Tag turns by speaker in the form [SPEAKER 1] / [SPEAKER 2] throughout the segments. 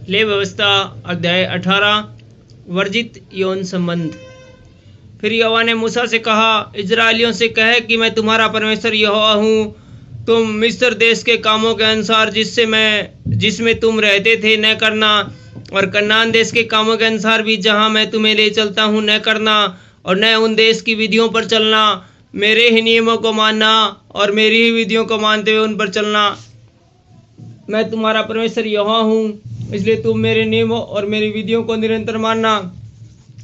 [SPEAKER 1] ले व्यवस्था अध्याय 18 वर्जित यौन संबंध। फिर यहोवा ने मूसा से कहा, इजराइलियों से कह कि मैं तुम्हारा परमेश्वर यहोवा हूँ। तुम मिस्र देश के कामों के अनुसार जिसमें तुम रहते थे न करना, और कनान देश के कामों के अनुसार भी जहाँ मैं तुम्हें ले चलता हूँ न करना, और न उन देश की विधियों पर चलना। मेरे ही नियमों को मानना और मेरी ही विधियों को मानते हुए उन पर चलना। मैं तुम्हारा परमेश्वर यहोवा हूँ, इसलिए तुम मेरे नियमों और मेरी विधियों को निरंतर मानना।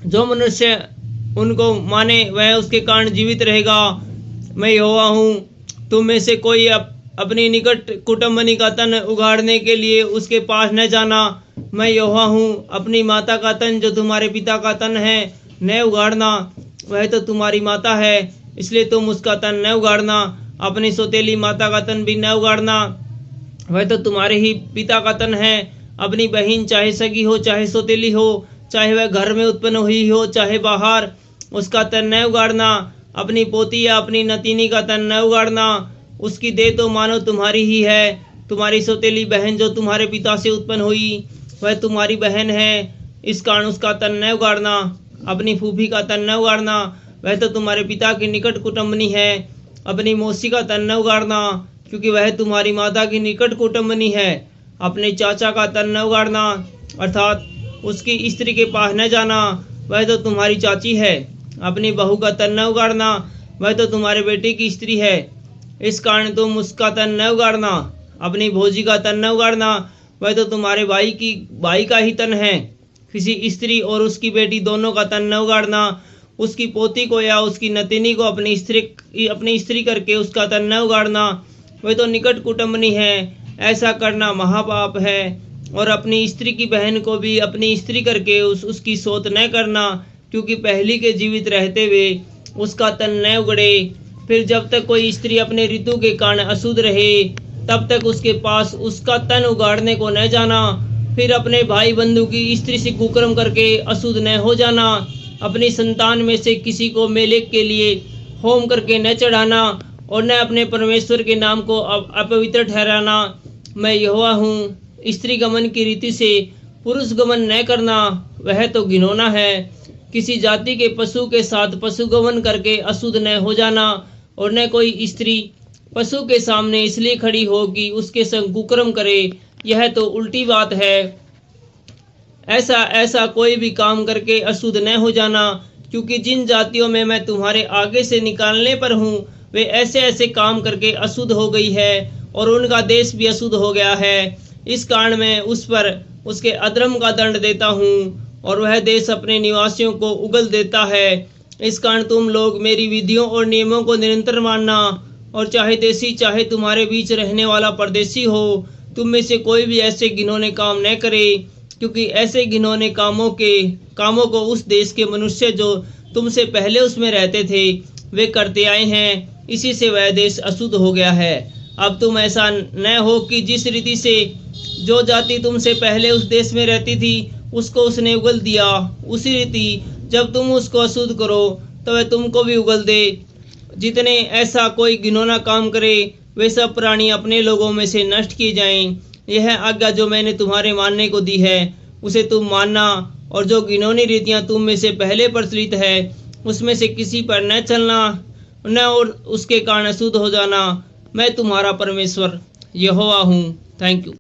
[SPEAKER 1] जो मनुष्य उनको माने वह उसके कारण जीवित रहेगा। मैं यहोवा हूँ। तुम में से कोई अपनी निकट कुटुंबनी का तन उगाड़ने के लिए उसके पास न जाना। मैं यहोवा हूँ। अपनी माता का तन जो तुम्हारे पिता का तन है न उगाड़ना, वह तो तुम्हारी माता है, इसलिए तुम उसका तन न उगाड़ना। अपनी सौतेली माता का तन भी न उगाड़ना, वह तो तुम्हारे ही पिता का तन है। अपनी बहन चाहे सगी हो चाहे सौतेली हो, चाहे वह घर में उत्पन्न हुई हो चाहे बाहर, उसका तन न उगाड़ना। अपनी पोती या अपनी नतीनी का तन न उगाड़ना। उसकी देह तो मानो तुम्हारी ही है। तुम्हारी सौतेली बहन जो तुम्हारे पिता से उत्पन्न हुई वह तुम्हारी बहन है, इस कारण उसका तन न उगाड़ना। अपनी फूफी का तन न उगाड़ना, वह तो तुम्हारे पिता की निकट कुटुंबनी है। अपनी मौसी का तन न उगाड़ना, क्योंकि वह तुम्हारी माता की निकट कुटुंबनी है। अपने चाचा का तन न उगाड़ना, अर्थात उसकी स्त्री के पास न जाना, वह तो तुम्हारी चाची है। अपनी बहू का तन न उगाड़ना, वह तो तुम्हारे बेटे की स्त्री है, इस कारण तुम उसका तन न उगाड़ना। अपनी भौजी का तन न उगाड़ना, वह तो तुम्हारे भाई का ही तन है। किसी स्त्री और उसकी बेटी दोनों का तन न उगाड़ना। उसकी पोती को या उसकी नतीनी को अपनी स्त्री करके उसका तन न उगाड़ना, वह तो निकट कुटुंबनी है। ऐसा करना महापाप है। और अपनी स्त्री की बहन को भी अपनी स्त्री करके उसकी सोत न करना, क्योंकि पहली के जीवित रहते हुए उसका तन न उगड़े। फिर जब तक कोई स्त्री अपने ऋतु के कारण अशुद्ध रहे, तब तक उसके पास उसका तन उगाड़ने को न जाना। फिर अपने भाई बंधु की स्त्री से कुकर्म करके अशुद्ध न हो जाना। अपनी संतान में से किसी को मेलेक के लिए होम करके न चढ़ाना, और न अपने परमेश्वर के नाम को अपवित्र ठहराना। मैं यहोवा हूँ। स्त्री गमन की रीति से पुरुष गमन न करना, वह तो घिनौना है। किसी जाति के पशु के साथ पशु गमन करके अशुद्ध न हो जाना, और न कोई स्त्री पशु के सामने इसलिए खड़ी हो कि उसके संग कुकर्म करे, यह तो उल्टी बात है। ऐसा कोई भी काम करके अशुद्ध न हो जाना, क्योंकि जिन जातियों में मैं तुम्हारे आगे से निकालने पर हूँ वे ऐसे काम करके अशुद्ध हो गई है, और उनका देश भी अशुद्ध हो गया है। इस कारण मैं उस पर उसके अधर्म का दंड देता हूँ, और वह देश अपने निवासियों को उगल देता है। इस कारण तुम लोग मेरी विधियों और नियमों को निरंतर मानना, और चाहे देशी चाहे तुम्हारे बीच रहने वाला परदेशी हो, तुम में से कोई भी ऐसे घिनौने काम न करे, क्योंकि ऐसे घिनौने कामों को उस देश के मनुष्य जो तुमसे पहले उसमें रहते थे वे करते आए हैं। इसी से वह देश अशुद्ध हो गया है। अब तुम ऐसा न हो कि जिस रीति से जो जाति तुमसे पहले उस देश में रहती थी उसको उसने उगल दिया, उसी रीति जब तुम उसको अशुद्ध करो तो वह तुमको भी उगल दे। जितने ऐसा कोई घिनौना काम करे वे सब प्राणी अपने लोगों में से नष्ट किए जाएं। यह आज्ञा जो मैंने तुम्हारे मानने को दी है उसे तुम मानना, और जो घिनौनी रीतियां तुम में से पहले प्रचलित है उसमें से किसी पर न चलना, न और उसके कारण अशुद्ध हो जाना। मैं तुम्हारा परमेश्वर यहोवा हूँ। Thank you.